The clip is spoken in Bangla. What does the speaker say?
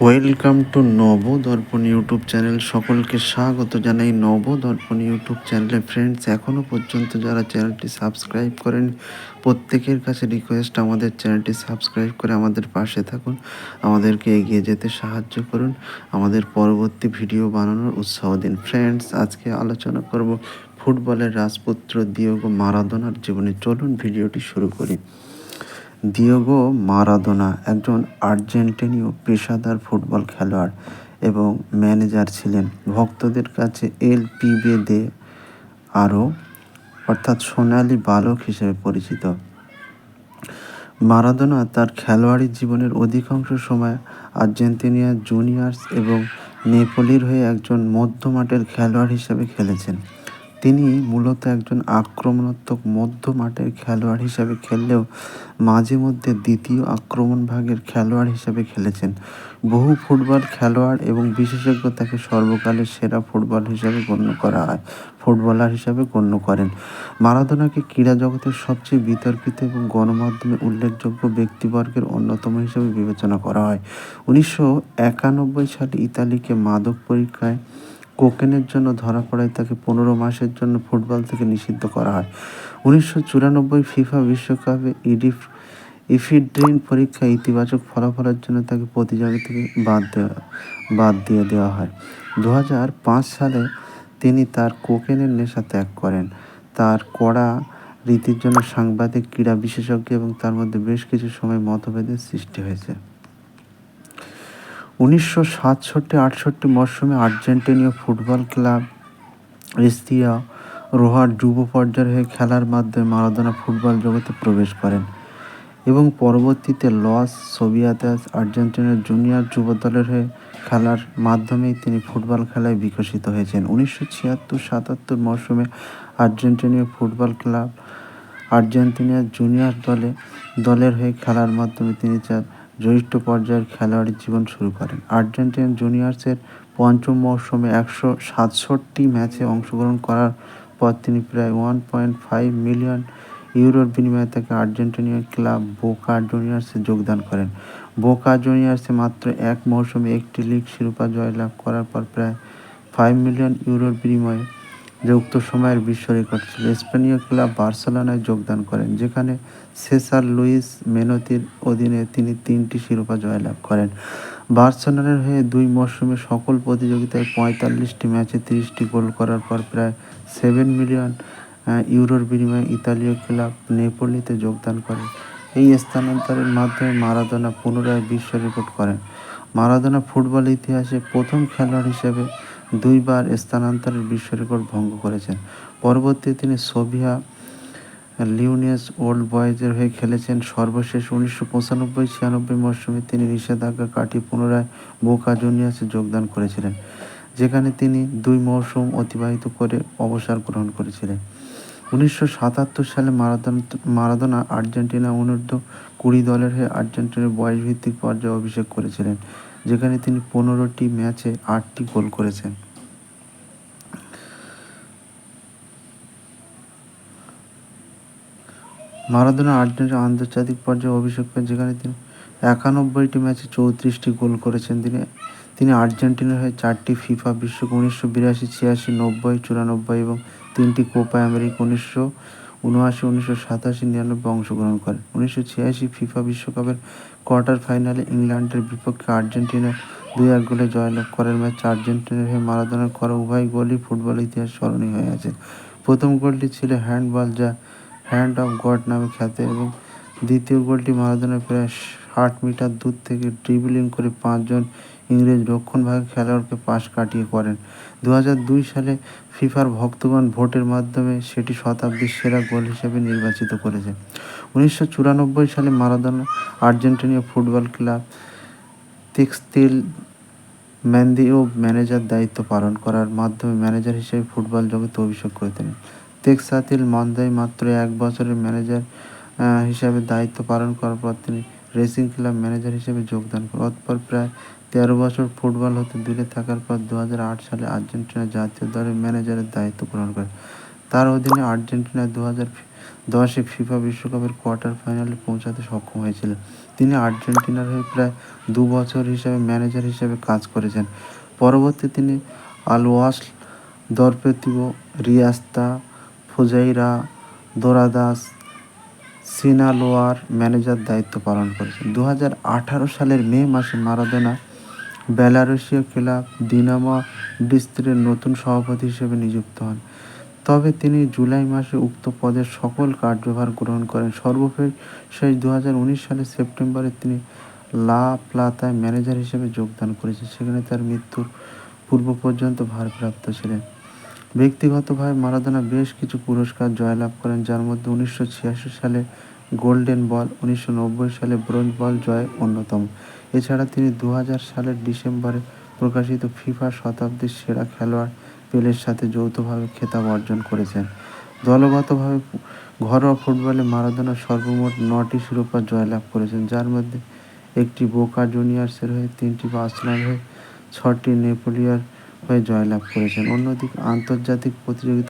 Welcome to Nabadarpan YouTube channel. সকলকে স্বাগত জানাই নবদর্পণ ইউটিউব চ্যানেলে। ফ্রেন্ডস, এখনও পর্যন্ত যারা চ্যানেলটি সাবস্ক্রাইব করেন, প্রত্যেকের কাছে রিকোয়েস্ট, আমাদের চ্যানেলটি সাবস্ক্রাইব করে আমাদের পাশে থাকুন, আমাদেরকে এগিয়ে যেতে সাহায্য করুন, আমাদের পরবর্তী ভিডিও বানানোর উৎসাহ দিন। ফ্রেন্ডস, আজকে আলোচনা করব ফুটবলের রাজপুত্র দিয়েগো মারাদোনার জীবনে। চলুন ভিডিওটি শুরু করি। দিয়েগো মারাদোনা একজন আর্জেন্টিনীয় পেশাদার ফুটবল খেলোয়াড় এবং ম্যানেজার ছিলেন। ভক্তদের কাছে এল পিবে দে আরো অর্থাৎ সোনালি বালক হিসেবে পরিচিত। মারাদোনা তার খেলোয়াড়ি জীবনের অধিকাংশ সময় আর্জেন্টিনা জুনিয়র্স এবং নেপোলির হয়ে একজন মধ্যমাঠের খেলোয়াড় হিসেবে খেলেছেন। তিনি মূলত একজন আক্রমণাত্মক মধ্যমাঠের খেলোয়াড় হিসেবে খেললেও মাঝে মধ্যে দ্বিতীয় আক্রমণভাগের খেলোয়াড় হিসেবে খেলেছেন। বহু ফুটবল খেলোয়াড় এবং বিশেষজ্ঞ তাকে সর্বকালের সেরা ফুটবলার হিসেবে গণ্য করেন। মারাদোনাকে ক্রীড়া জগতের সবচেয়ে বিতর্কিত এবং গণমাধ্যমে উল্লেখযোগ্য ব্যক্তিবর্গের অন্যতম হিসেবে বিবেচনা করা হয়। 1991 সালে ইতালিকে মাদক পরীক্ষায় কোকেনের জন্য ধরা পড়ায় তাকে 15 মাসের জন্য ফুটবল থেকে নিষিদ্ধ করা হয়। 1994 ফিফা বিশ্বকাপে ইফিড্রিন পরীক্ষায় ইতিবাচক ফলাফলের জন্য তাকে প্রতিযোগিতা থেকে বাদ দিয়ে দেওয়া হয়। 2005 সালে তিনি তার কোকেনের নেশা ত্যাগ করেন। তার কড়া রীতির জন্য সাংবাদিক, ক্রীড়া বিশেষজ্ঞ এবং তার মধ্যে বেশ কিছু সময় মতভেদের সৃষ্টি হয়েছে। 1967-68 মরশুমে আর্জেন্টিনীয় ফুটবল ক্লাব এস্তিয়া রোহার যুব পর্যায়ের হয়ে খেলার মাধ্যমে মারাদোনা ফুটবল জগতে প্রবেশ করেন এবং পরবর্তীতে লস সোভিয়েতাস আর্জেন্টিনার জুনিয়র যুব দলের হয়ে খেলার মাধ্যমেই তিনি ফুটবল খেলায় বিকশিত হয়েছেন। 1976-77 মরশুমে আর্জেন্টিনীয় ফুটবল ক্লাব আর্জেন্টিনার জুনিয়র দলের হয়ে খেলার মাধ্যমে তিনি তার জ্যেষ্ঠ পর্যায়ের খেলোয়াড়ি জীবন শুরু করেন। আর্জেন্টিনা জুনিয়র্সের পঞ্চম মৌসুমে 167 ম্যাচে অংশগ্রহণ করার পর তিনি প্রায় 1.5 মিলিয়ন ইউরোর বিনিময়ে তাকে আর্জেন্টিনীয় ক্লাব বোকা জুনিয়র্সে যোগদান করেন। বোকা জুনিয়র্সে মাত্র এক মৌসুমে একটি লিগ শিরোপা জয়লাভ করার পর প্রায় 5 মিলিয়ন ইউরোর বিনিময়ে, যে উক্ত সময়ের বিশ্ব রেকর্ড ছিল, স্পেনীয় ক্লাব বার্সেলোনায় যোগদান করেন, যেখানে সেসার লুইস মেনোতির অধীনে তিনি 3টি শিরোপা জয়লাভ করেন। বার্সেলোনার হয়ে 2 মৌসুমে সকল প্রতিযোগিতায় 45টি ম্যাচে 30টি গোল করার পর প্রায় 7 মিলিয়ন ইউরোর বিনিময়ে ইতালীয় ক্লাব নেপোলিতে যোগদান করেন। এই স্থানান্তরের মাধ্যমে মারাদোনা পুনরায় বিশ্ব রেকর্ড করেন। মারাদোনা ফুটবল ইতিহাসে প্রথম খেলোয়াড় হিসেবে 2 বার স্থানান্তরের বিশ্ব রেকর্ড ভঙ্গ করেছেন। পরবর্তীতে তিনি সোভিয়া লিওনেস ওল্ড বয়েজের হয়ে খেলেছেন। সর্বশেষ 1995-96 মরশুমে তিনি নিষেধাজ্ঞা কাটিয়ে পুনরায় বোকা জুনিয়র্সে যোগদান করেছিলেন, যেখানে তিনি 2 মৌসুম অতিবাহিত করে অবসর গ্রহণ করেছিলেন। 1977 সালে মারাদোনা আর্জেন্টিনা অনূর্ধ্ব-20 দলের হয়ে আর্জেন্টিনার বয়সভিত্তিক পর্যায়ে অভিষেক করেছিলেন, যেখানে তিনি 15টি ম্যাচে 8টি গোল করেছেন। মারাদোনা আর্জেন্টিনা আন্তর্জাতিক পর্যায়ে অভিষেক করেন, যেখানে তিনি 91টি ম্যাচে 34টি গোল করেছেন। তিনি আর্জেন্টিনার হয়ে 4টি ফিফা বিশ্বকাপ 1982, 86, 90, 94 এবং 3টি কোপা আমেরিকা 1979, 1987, 99 অংশগ্রহণ করেন। 1986 ফিফা বিশ্বকাপের কোয়ার্টার ফাইনালে ইংল্যান্ডের বিপক্ষে আর্জেন্টিনা 2-1 গোলে জয়লাভ করার ম্যাচে আর্জেন্টিনার হয়ে মারাদোনার করা উভয় গোলই ফুটবল ইতিহাসে স্মরণীয় হয়ে আছে। প্রথম গোলটি ছিল হ্যান্ডবল, যা হ্যান্ড অফ গড নামে খ্যাত, এবং দ্বিতীয় গোলটি মারাদোনা প্রায় 60 মিটার দূর থেকে ড্রিবলিং করে 5 জন ইংরেজ রক্ষণভাগে খেলোয়াড়কে পাশ কাটিয়ে করেন। 2002 সালে ফিফার ভক্তগণ ভোটের মাধ্যমে সেটি শতাব্দীর সেরা গোল হিসেবে নির্বাচিত করেছে। 1994 সালে মারাদোনা আর্জেন্টিনীয় ফুটবল ক্লাব তেক্সতিল ম্যান্দিও ম্যানেজার দায়িত্ব পালন করার মাধ্যমে ম্যানেজার হিসেবে ফুটবল জগতে অভিষেক করেছিলেন। তেক্সাতিল মান্দায় মাত্র 1 বছরের ম্যানেজার হিসাবে দায়িত্ব পালন করার পর তিনি রেসিং ক্লাব ম্যানেজার হিসেবে যোগদান করেন। অতঃপর প্রায় 13 বছর ফুটবল হতে দূরে থাকার পর 2008 সালে আর্জেন্টিনা জাতীয় দলের ম্যানেজারের দায়িত্ব গ্রহণ করেন। তার অধীনে আর্জেন্টিনা 2010 ফিফা বিশ্বকাপের কোয়ার্টার ফাইনালে পৌঁছাতে সক্ষম হয়েছিল, তিনি আর্জেন্টিনার হয়ে প্রায় 2 বছর ম্যানেজার হিসেবে কাজ করেছেন। পরবর্তীতে তিনি আলওয়াস, দরপেতিও, রিয়াস্তা, ফুজাইরা, দোরাদাস, সিনালোয়ার ম্যানেজার দায়িত্ব পালন করেছেন। 2018 সালের মে মাসে মারাদোনা বেলারুশীয় ক্লাব দিনামো ডিস্ত্রের নতুন সভাপতি হিসেবে নিযুক্ত হন। তবে তিনি জুলাই মাসে উক্ত পদের সকল কার্যভার গ্রহণ করেন। সর্বশেষ 2019 সালের সেপ্টেম্বরে তিনি লা প্লাতায় ম্যানেজার হিসেবে যোগদান করেছেন। সেখানে তার মৃত্যুর পূর্ব পর্যন্ত ভারপ্রাপ্ত ছিলেন। ব্যক্তিগতভাবে মারাদোনা বেশ কিছু পুরস্কার জয়লাভ করেন, যার মধ্যে 1986 সালে গোল্ডেন বল, 1990 সালে ব্রোঞ্জ বল জয় অন্যতম। এছাড়া তিনি 2000 সালের ডিসেম্বরে প্রকাশিত ফিফা শতাব্দীর সেরা খেলোয়াড় পেলের সাথে যৌথভাবে খেতাব অর্জন করেছেন। দলগতভাবে ঘরোয়া ফুটবলে মারাদোনা সর্বমোট 9টি শিরোপা জয়লাভ করেছেন, যার মধ্যে 1টি বোকা জুনিয়র্সের হয়ে, 3টি বার্সেলোনার হয়ে, 6টি নেপোলির হয়ে জয়লাভ করেছেন। অন্যদিকে আন্তর্জাতিক প্রতিযোগিতা